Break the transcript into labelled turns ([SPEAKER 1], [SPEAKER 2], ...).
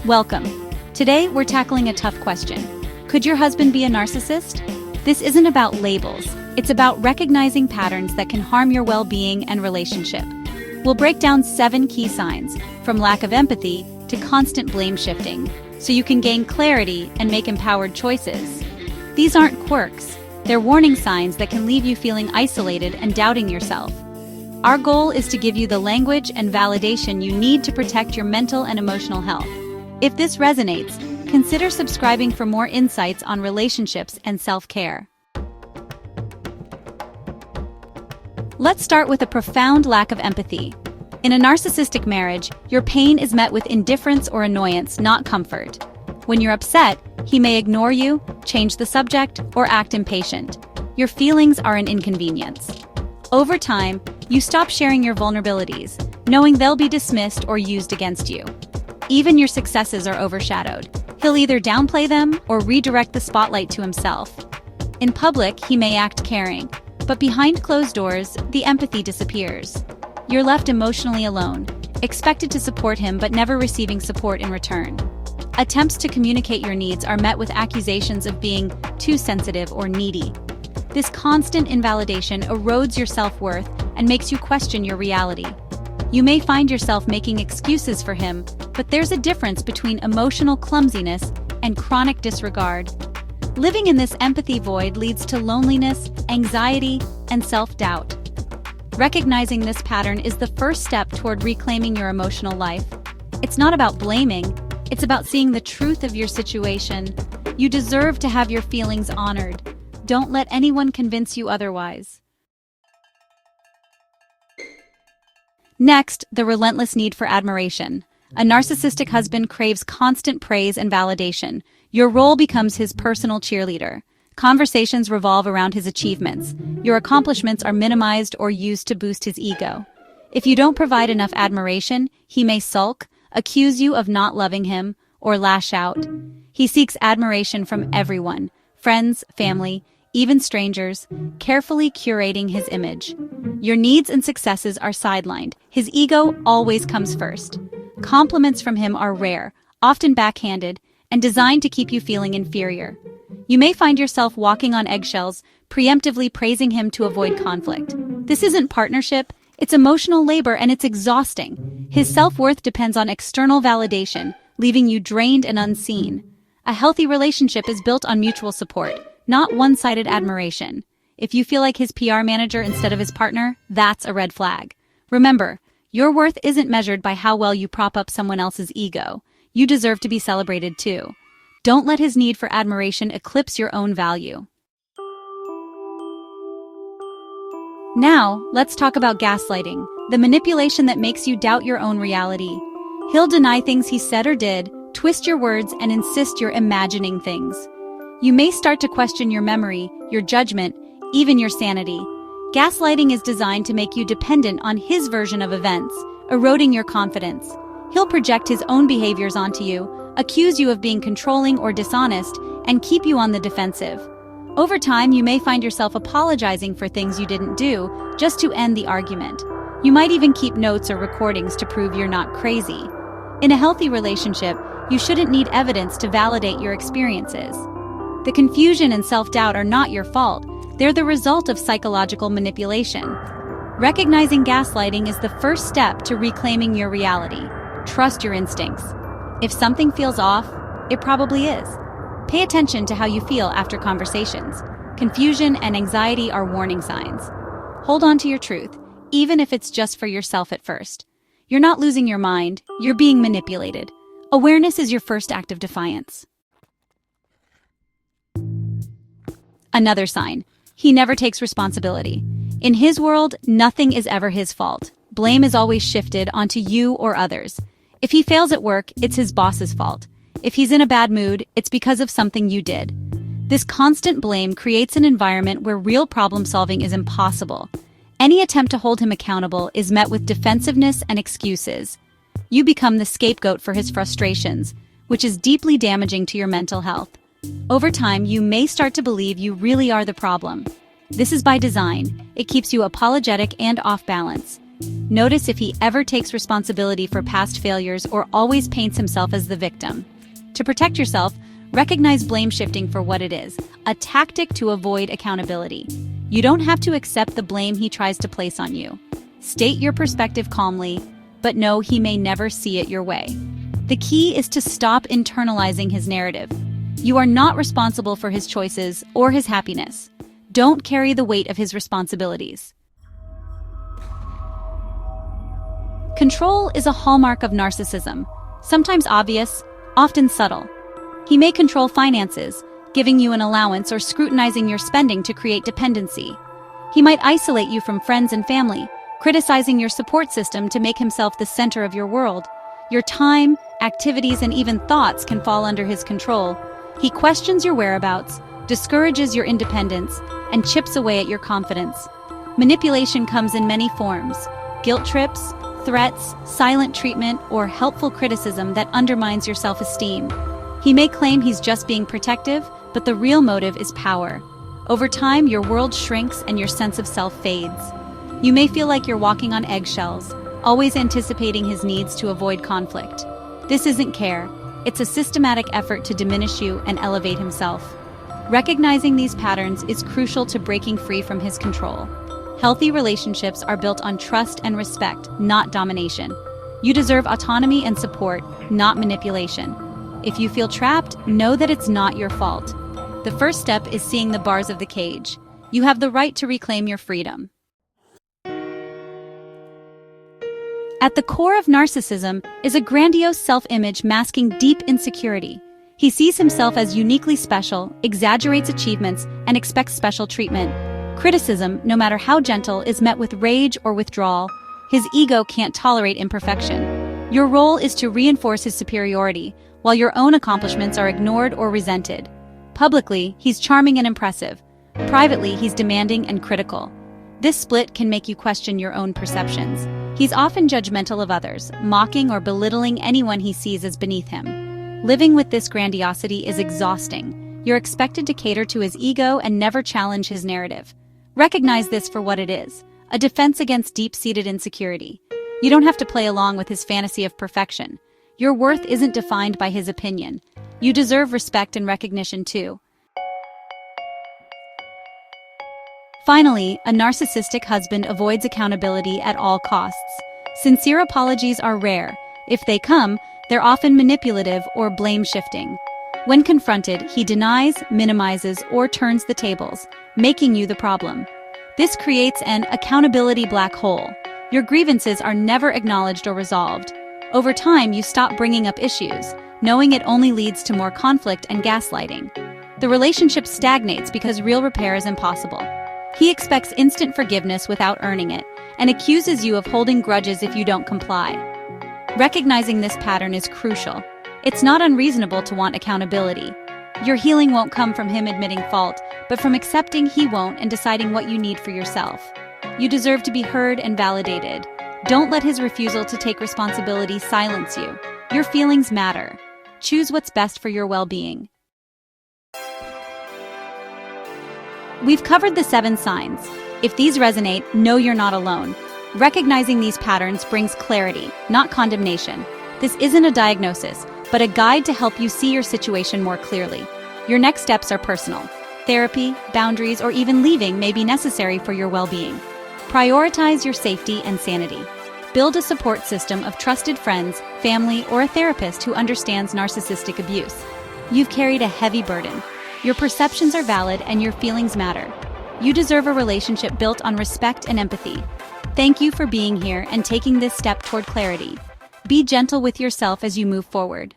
[SPEAKER 1] Welcome. Today, we're tackling a tough question. Could your husband be a narcissist? This isn't about labels. It's about recognizing patterns that can harm your well-being and relationship. We'll break down 7 key signs, from lack of empathy to constant blame shifting, so you can gain clarity and make empowered choices. These aren't quirks. They're warning signs that can leave you feeling isolated and doubting yourself. Our goal is to give you the language and validation you need to protect your mental and emotional health. If this resonates, consider subscribing for more insights on relationships and self-care. Let's start with a profound lack of empathy. In a narcissistic marriage, your pain is met with indifference or annoyance, not comfort. When you're upset, he may ignore you, change the subject, or act impatient. Your feelings are an inconvenience. Over time, you stop sharing your vulnerabilities, knowing they'll be dismissed or used against you. Even your successes are overshadowed. He'll either downplay them or redirect the spotlight to himself. In public, he may act caring, but behind closed doors, the empathy disappears. You're left emotionally alone, expected to support him but never receiving support in return. Attempts to communicate your needs are met with accusations of being too sensitive or needy. This constant invalidation erodes your self-worth and makes you question your reality. You may find yourself making excuses for him, but there's a difference between emotional clumsiness and chronic disregard. Living in this empathy void leads to loneliness, anxiety, and self-doubt. Recognizing this pattern is the first step toward reclaiming your emotional life. It's not about blaming, it's about seeing the truth of your situation. You deserve to have your feelings honored. Don't let anyone convince you otherwise. Next, the relentless need for admiration. A narcissistic husband craves constant praise and validation. Your role becomes his personal cheerleader. Conversations revolve around his achievements. Your accomplishments are minimized or used to boost his ego. If you don't provide enough admiration, he may sulk, accuse you of not loving him, or lash out. He seeks admiration from everyone, friends, family, even strangers, carefully curating his image. Your needs and successes are sidelined. His ego always comes first. Compliments from him are rare, often backhanded, and designed to keep you feeling inferior. You may find yourself walking on eggshells, preemptively praising him to avoid conflict. This isn't partnership, it's emotional labor and it's exhausting. His self-worth depends on external validation, leaving you drained and unseen. A healthy relationship is built on mutual support, not one-sided admiration. If you feel like his PR manager instead of his partner, that's a red flag. Remember, your worth isn't measured by how well you prop up someone else's ego. You deserve to be celebrated too. Don't let his need for admiration eclipse your own value. Now, let's talk about gaslighting, the manipulation that makes you doubt your own reality. He'll deny things he said or did, twist your words, and insist you're imagining things. You may start to question your memory, your judgment, even your sanity. Gaslighting is designed to make you dependent on his version of events, eroding your confidence. He'll project his own behaviors onto you, accuse you of being controlling or dishonest, and keep you on the defensive. Over time, you may find yourself apologizing for things you didn't do, just to end the argument. You might even keep notes or recordings to prove you're not crazy. In a healthy relationship, you shouldn't need evidence to validate your experiences. The confusion and self-doubt are not your fault. They're the result of psychological manipulation. Recognizing gaslighting is the first step to reclaiming your reality. Trust your instincts. If something feels off, it probably is. Pay attention to how you feel after conversations. Confusion and anxiety are warning signs. Hold on to your truth, even if it's just for yourself at first. You're not losing your mind, you're being manipulated. Awareness is your first act of defiance. Another sign. He never takes responsibility. In his world, nothing is ever his fault. Blame is always shifted onto you or others. If he fails at work, it's his boss's fault. If he's in a bad mood, it's because of something you did. This constant blame creates an environment where real problem solving is impossible. Any attempt to hold him accountable is met with defensiveness and excuses. You become the scapegoat for his frustrations, which is deeply damaging to your mental health. Over time, you may start to believe you really are the problem. This is by design. It keeps you apologetic and off balance. Notice if he ever takes responsibility for past failures or always paints himself as the victim. To protect yourself, recognize blame shifting for what it is, a tactic to avoid accountability. You don't have to accept the blame he tries to place on you. State your perspective calmly, but know he may never see it your way. The key is to stop internalizing his narrative. You are not responsible for his choices or his happiness. Don't carry the weight of his responsibilities. Control is a hallmark of narcissism, sometimes obvious, often subtle. He may control finances, giving you an allowance or scrutinizing your spending to create dependency. He might isolate you from friends and family, criticizing your support system to make himself the center of your world. Your time, activities, and even thoughts can fall under his control. He questions your whereabouts, discourages your independence, and chips away at your confidence. Manipulation comes in many forms: guilt trips, threats, silent treatment, or helpful criticism that undermines your self-esteem. He may claim he's just being protective, but the real motive is power. Over time, your world shrinks and your sense of self fades. You may feel like you're walking on eggshells, always anticipating his needs to avoid conflict. This isn't care. It's a systematic effort to diminish you and elevate himself. Recognizing these patterns is crucial to breaking free from his control. Healthy relationships are built on trust and respect, not domination. You deserve autonomy and support, not manipulation. If you feel trapped, know that it's not your fault. The first step is seeing the bars of the cage. You have the right to reclaim your freedom. At the core of narcissism is a grandiose self-image masking deep insecurity. He sees himself as uniquely special, exaggerates achievements, and expects special treatment. Criticism, no matter how gentle, is met with rage or withdrawal. His ego can't tolerate imperfection. Your role is to reinforce his superiority, while your own accomplishments are ignored or resented. Publicly, he's charming and impressive. Privately, he's demanding and critical. This split can make you question your own perceptions. He's often judgmental of others, mocking or belittling anyone he sees as beneath him. Living with this grandiosity is exhausting. You're expected to cater to his ego and never challenge his narrative. Recognize this for what it is, a defense against deep-seated insecurity. You don't have to play along with his fantasy of perfection. Your worth isn't defined by his opinion. You deserve respect and recognition too. Finally, a narcissistic husband avoids accountability at all costs. Sincere apologies are rare. If they come, they're often manipulative or blame-shifting. When confronted, he denies, minimizes, or turns the tables, making you the problem. This creates an accountability black hole. Your grievances are never acknowledged or resolved. Over time, you stop bringing up issues, knowing it only leads to more conflict and gaslighting. The relationship stagnates because real repair is impossible. He expects instant forgiveness without earning it, and accuses you of holding grudges if you don't comply. Recognizing this pattern is crucial. It's not unreasonable to want accountability. Your healing won't come from him admitting fault, but from accepting he won't and deciding what you need for yourself. You deserve to be heard and validated. Don't let his refusal to take responsibility silence you. Your feelings matter. Choose what's best for your well-being. We've covered the 7 signs. If these resonate, know you're not alone. Recognizing these patterns brings clarity, not condemnation. This isn't a diagnosis, but a guide to help you see your situation more clearly. Your next steps are personal. Therapy, boundaries, or even leaving may be necessary for your well-being. Prioritize your safety and sanity. Build a support system of trusted friends, family, or a therapist who understands narcissistic abuse. You've carried a heavy burden. Your perceptions are valid and your feelings matter. You deserve a relationship built on respect and empathy. Thank you for being here and taking this step toward clarity. Be gentle with yourself as you move forward.